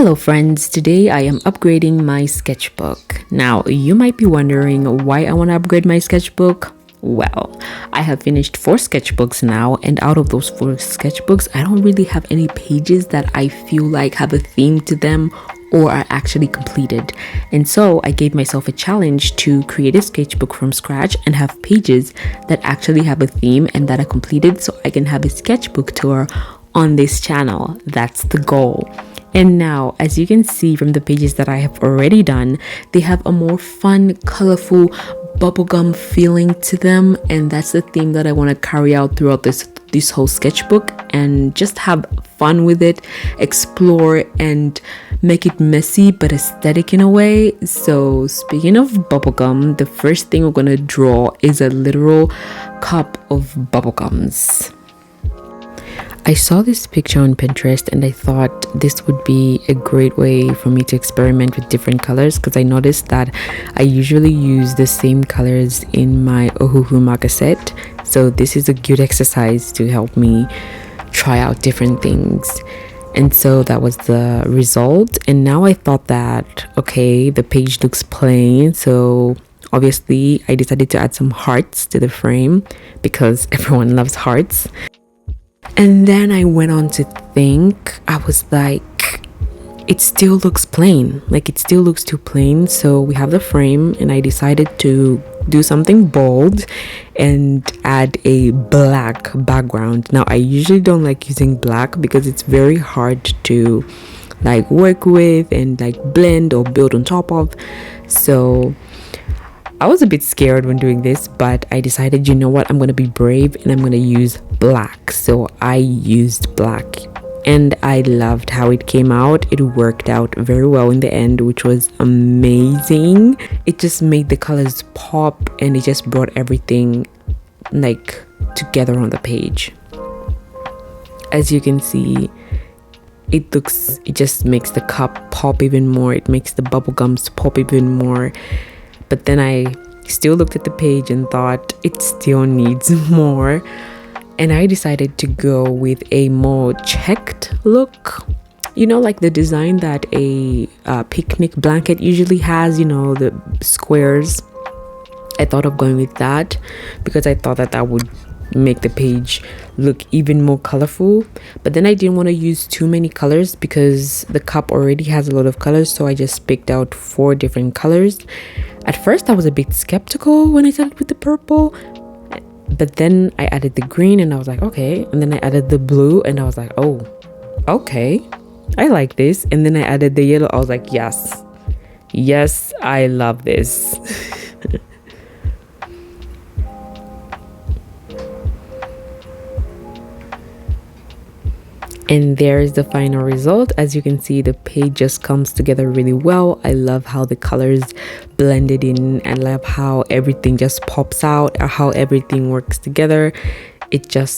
Hello friends, today I am upgrading my sketchbook. Now you might be wondering why I want to upgrade my sketchbook. Well, I have finished 4 sketchbooks now, and out of those 4 sketchbooks, I don't really have any pages that I feel like have a theme to them or are actually completed. And so I gave myself a challenge to create a sketchbook from scratch and have pages that actually have a theme and that are completed so I can have a sketchbook tour on this channel. That's the goal. And now, as you can see from the pages that I have already done, they have a more fun, colorful, bubblegum feeling to them, and that's the theme that I want to carry out throughout this whole sketchbook and just have fun with it, explore and make it messy but aesthetic in a way. So speaking of bubblegum, the first thing we're going to draw is a literal cup of bubblegums. I saw this picture on Pinterest and I thought this would be a great way for me to experiment with different colors, because I noticed that I usually use the same colors in my Ohuhumarker set. So this is a good exercise to help me try out different things. And so that was the result. And now I thought that, okay, the page looks plain, so obviously I decided to add some hearts to the frame because everyone loves hearts. And then I went on to think, I was like, it still looks plain, like it still looks too plain. So we have the frame and I decided to do something bold and add a black background. Now I usually don't like using black because it's very hard to like work with and like blend or build on top of. So I was a bit scared when doing this, but I decided, you know what, I'm going to be brave and I'm going to use black. So I used black and I loved how it came out. It worked out very well in the end, which was amazing. It just made the colors pop and it just brought everything like together on the page. As you can see, it just makes the cup pop even more. It makes the bubble gums pop even more. But then I still looked at the page and thought it still needs more. And I decided to go with a more checked look. You know, like the design that a picnic blanket usually has, you know, the squares. I thought of going with that because I thought that would make the page look even more colorful. But then I didn't want to use too many colors because the cup already has a lot of colors. So I just picked out 4 different colors. At first I was a bit skeptical when I started with the purple, but then I added the green and I was like, okay. And then I added the blue and I was like, oh, okay, I like this. And then I added the yellow. I was like, yes, I love this. And there is the final result. As you can see, the page just comes together really well. I love how the colors blended in. I love how everything just pops out, or how everything works together. It's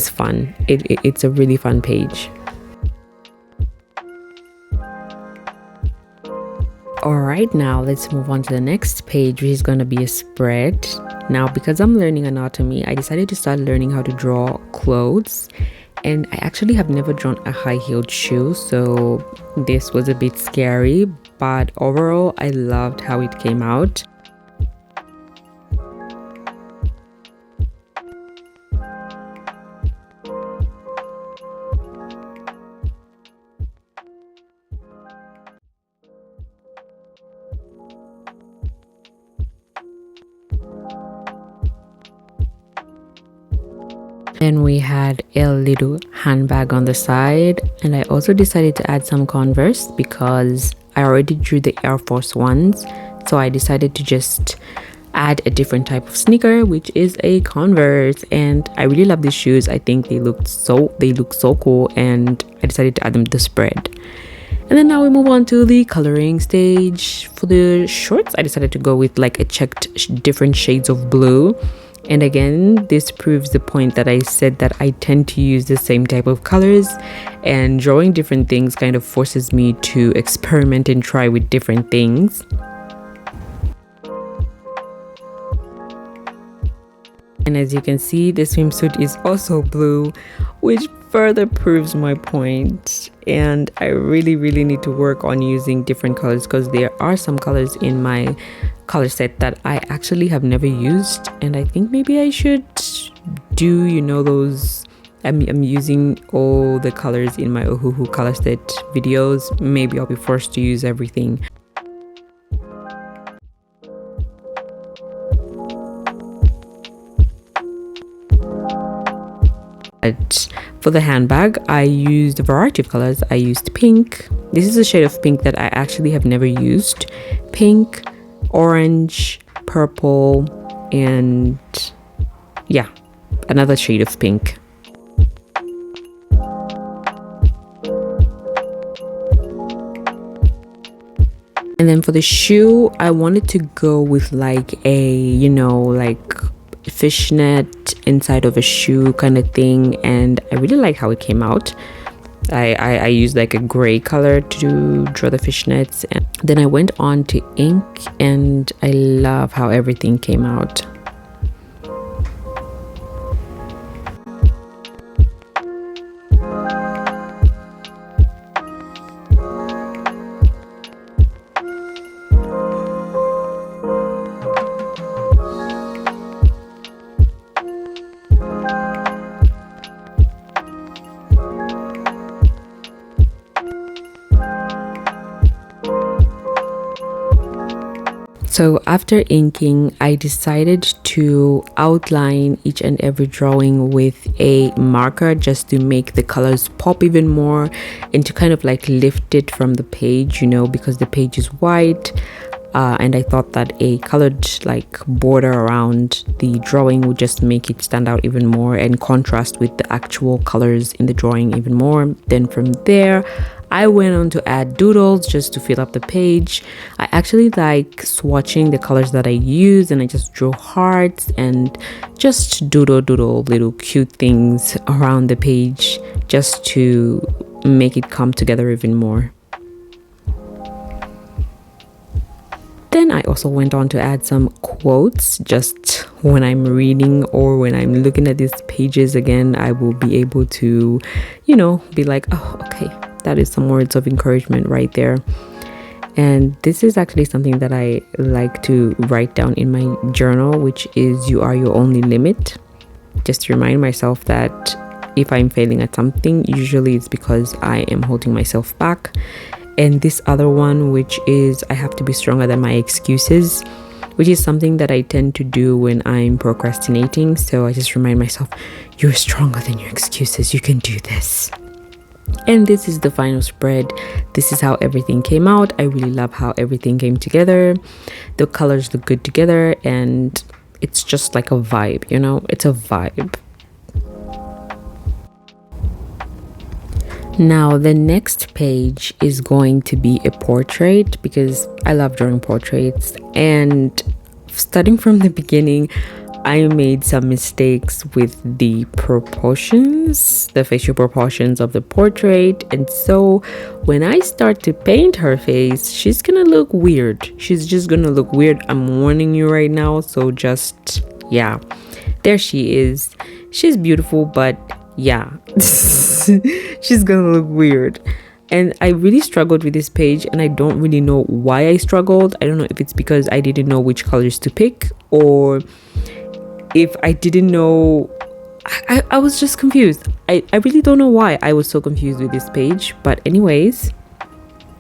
fun. It's a really fun page. Alright, now let's move on to the next page, which is going to be a spread. Now, because I'm learning anatomy, I decided to start learning how to draw clothes. And I actually have never drawn a high-heeled shoe, so this was a bit scary, but overall I loved how it came out. Then we had a little handbag on the side, and I also decided to add some Converse because I already drew the Air Force Ones, so I decided to just add a different type of sneaker, which is a Converse. And I really love these shoes. I think they look so cool, and I decided to add them to the spread. And then now we move on to the coloring stage. For the shorts, I decided to go with like a checked different shades of blue. And again, this proves the point that I said that I tend to use the same type of colors, and drawing different things kind of forces me to experiment and try with different things. And as you can see, the swimsuit is also blue, which further proves my point. and I really need to work on using different colors, because there are some colors in my color set that I actually have never used, and I think maybe I should do, you know, those. I'm using all the colors in my Ohuhu color set videos. Maybe I'll be forced to use everything. But for the handbag, I used a variety of colors. I used pink. This is a shade of pink that I actually have never used. Pink, orange, purple, and yeah, another shade of pink. And then for the shoe, I wanted to go with like a, you know, like fishnet inside of a shoe kind of thing, and I really like how it came out. I used like a gray color to draw the fishnets, and then I went on to ink, and I love how everything came out. So after inking, I decided to outline each and every drawing with a marker, just to make the colors pop even more and to kind of like lift it from the page, you know, because the page is white. And I thought that a colored like border around the drawing would just make it stand out even more and contrast with the actual colors in the drawing even more. Then from there, I went on to add doodles just to fill up the page. I actually like swatching the colors that I use, and I just drew hearts and just doodle little cute things around the page just to make it come together even more. Then I also went on to add some quotes. Just when I'm reading or when I'm looking at these pages again, I will be able to, you know, be like, oh, okay, that is some words of encouragement right there. And this is actually something that I like to write down in my journal, which is "You are your only limit." Just to remind myself that if I'm failing at something, usually it's because I am holding myself back. And this other one, which is "I have to be stronger than my excuses," which is something that I tend to do when I'm procrastinating. So I just remind myself, you're stronger than your excuses. You can do this. And this is the final spread. This is how everything came out. I really love how everything came together. The colors look good together, and it's just like a vibe, you know? It's a vibe. Now the next page is going to be a portrait, because I love drawing portraits. And starting from the beginning, I made some mistakes with the proportions, the facial proportions of the portrait. And so when I start to paint her face, she's gonna look weird. She's just gonna look weird. I'm warning you right now. So just, yeah, there she is. She's beautiful, but yeah, she's gonna look weird. And I really struggled with this page, and I don't really know why I struggled. I don't know if it's because I didn't know which colors to pick, or if I didn't know. I was just confused. I really don't know why I was so confused with this page. But anyways,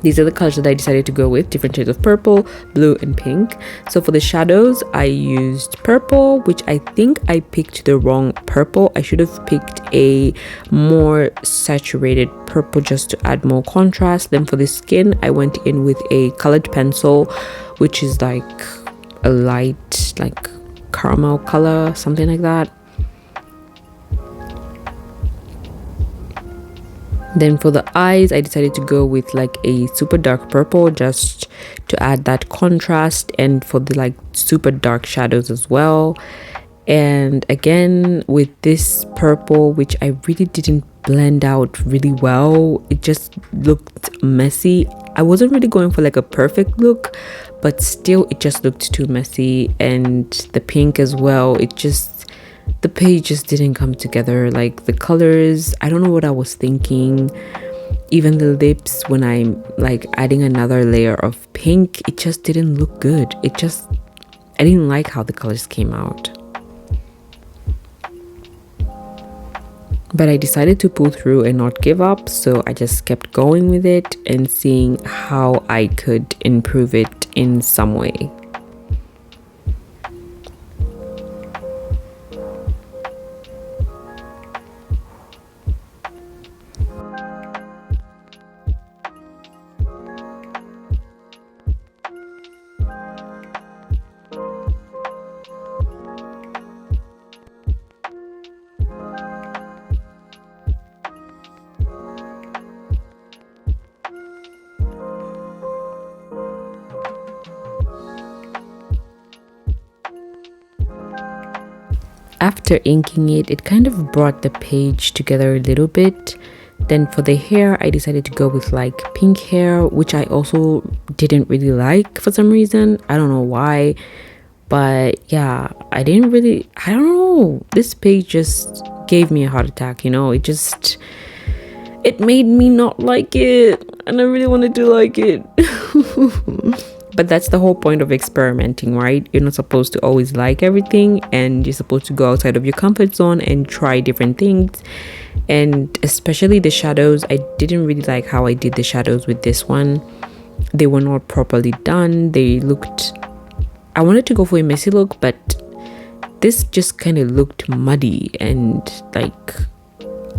these are the colors that I decided to go with, different shades of purple, blue, and pink. So for the shadows, I used purple, which I think I picked the wrong purple. I should have picked a more saturated purple just to add more contrast. Then for the skin, I went in with a colored pencil, which is like a light, like caramel color, something like that. Then for the eyes, I decided to go with like a super dark purple just to add that contrast, and for the like super dark shadows as well. And again with this purple, which I really didn't blend out really well, it just looked messy. I wasn't really going for like a perfect look, but still it just looked too messy. And the pink as well, the page just didn't come together. Like the colors, I don't know what I was thinking. even the lips, when I'm like adding another layer of pink, it just didn't look good. I didn't like how the colors came out. But I decided to pull through and not give up, so I just kept going with it and seeing how I could improve it in some way. After inking it, it kind of brought the page together a little bit. Then for the hair, I decided to go with like pink hair, which I also didn't really like for some reason. I don't know why, but yeah, I don't know. This page just gave me a heart attack, you know. It made me not like it, and I really wanted to like it. But that's the whole point of experimenting, right? You're not supposed to always like everything, and you're supposed to go outside of your comfort zone and try different things. And especially the shadows, I didn't really like how I did the shadows with this one. They were not properly done. I wanted to go for a messy look, but this just kind of looked muddy and like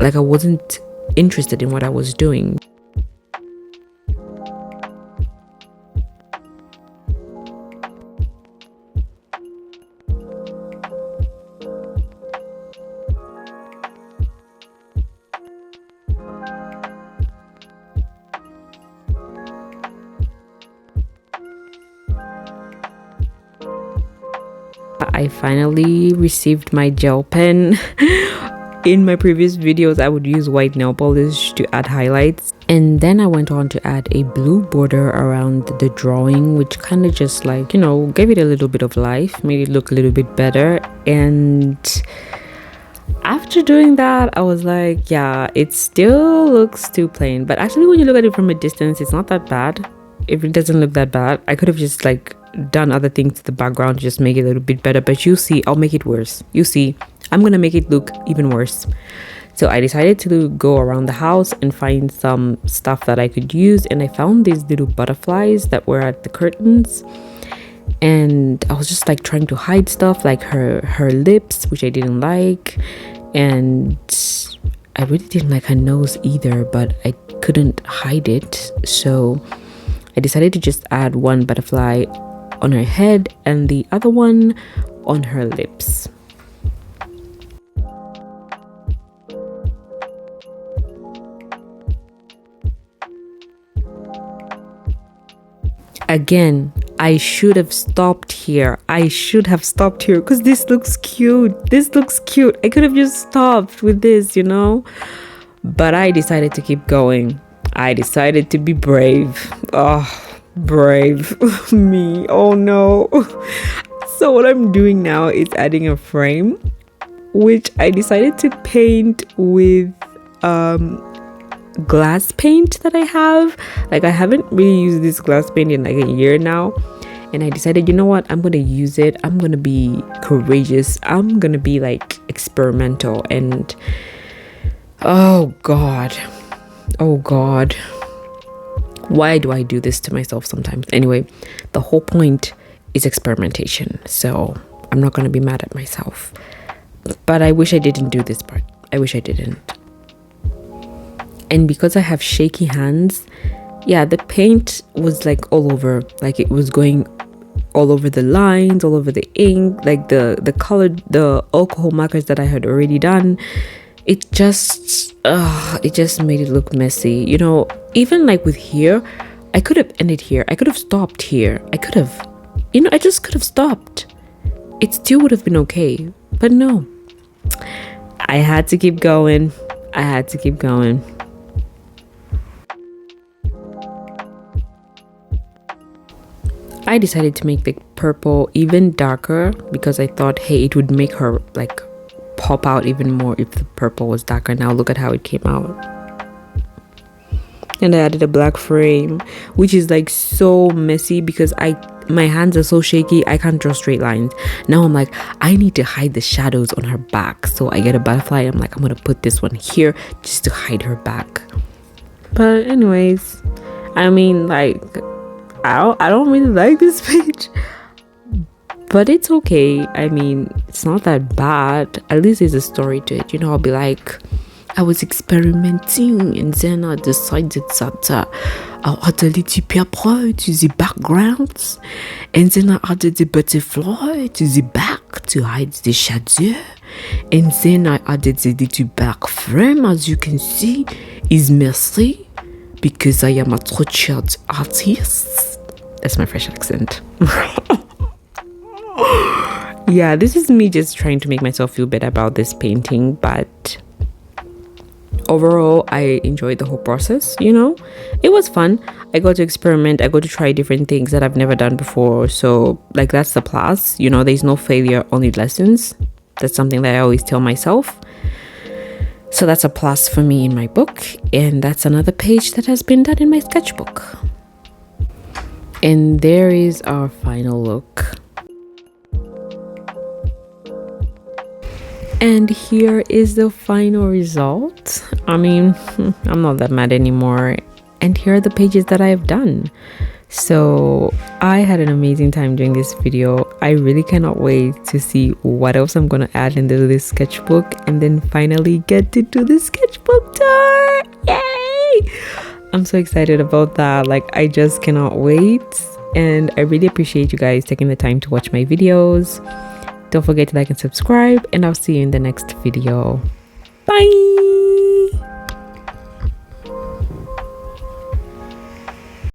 I wasn't interested in what I was doing. I finally received my gel pen. In my previous videos, I would use white nail polish to add highlights. And then I went on to add a blue border around the drawing, which kind of just like, you know, gave it a little bit of life, made it look a little bit better. And after doing that, I was like, yeah, it still looks too plain. But actually, when you look at it from a distance, it's not that bad. If it doesn't look that bad, I could have just like done other things to the background to just make it a little bit better, but you see, I'll make it worse. You see, I'm gonna make it look even worse. So I decided to go around the house and find some stuff that I could use, and I found these little butterflies that were at the curtains, and I was just like trying to hide stuff like her lips, which I didn't like, and I really didn't like her nose either, but I couldn't hide it. So I decided to just add one butterfly on her head and the other one on her lips. Again, I should have stopped here. Because this looks cute. I could have just stopped with this, you know? But I decided to keep going. I decided to be brave. Oh, brave me. Oh no. So what I'm doing now is adding a frame, which I decided to paint with glass paint that I have. Like, I haven't really used this glass paint in like a year now, and I decided, you know what, I'm gonna use it. I'm gonna be courageous. I'm gonna be like experimental. And oh god, why do I do this to myself sometimes? Anyway, the whole point is experimentation, so I'm not gonna be mad at myself. But I wish I didn't do this part. I wish I didn't. And because I have shaky hands, yeah, the paint was like all over. Like, it was going all over the lines, all over the ink, like the Ohuhumarkers that I had already done. It just made it look messy, you know. Even like with here, I could have ended here. I could have stopped here. I just could have stopped. It still would have been okay. But no, I had to keep going. I decided to make the purple even darker because I thought, hey, it would make her like pop out even more if the purple was darker. Now look at how it came out. and I added a black frame, which is like so messy because my hands are so shaky, I can't draw straight lines. Now I'm like, I need to hide the shadows on her back, so I get a butterfly. I'm like, I'm gonna put this one here just to hide her back. But anyways, I mean, like, I don't really like this page, but it's okay. I mean, it's not that bad. At least there's a story to it, you know. I'll be like, I was experimenting and then I decided that I'll add a little paper to the backgrounds, and then I added the butterfly to the back to hide the shadow, and then I added the little back frame, as you can see, is messy because I am a tortured artist. That's my French accent. Yeah, this is me just trying to make myself feel better about this painting, but overall I enjoyed the whole process. You know, it was fun. I got to experiment, I got to try different things that I've never done before, so like that's the plus. You know, there's no failure, only lessons. That's something that I always tell myself, so that's a plus for me in my book. And that's another page that has been done in my sketchbook. And there is our final look. And here is the final result. I mean, I'm not that mad anymore. And here are the pages that I have done. So I had an amazing time doing this video. I really cannot wait to see what else I'm gonna add into this sketchbook, and then finally get to do the sketchbook tour. Yay! I'm so excited about that. Like, I just cannot wait. And I really appreciate you guys taking the time to watch my videos. Don't forget to like and subscribe, and I'll see you in the next video. Bye!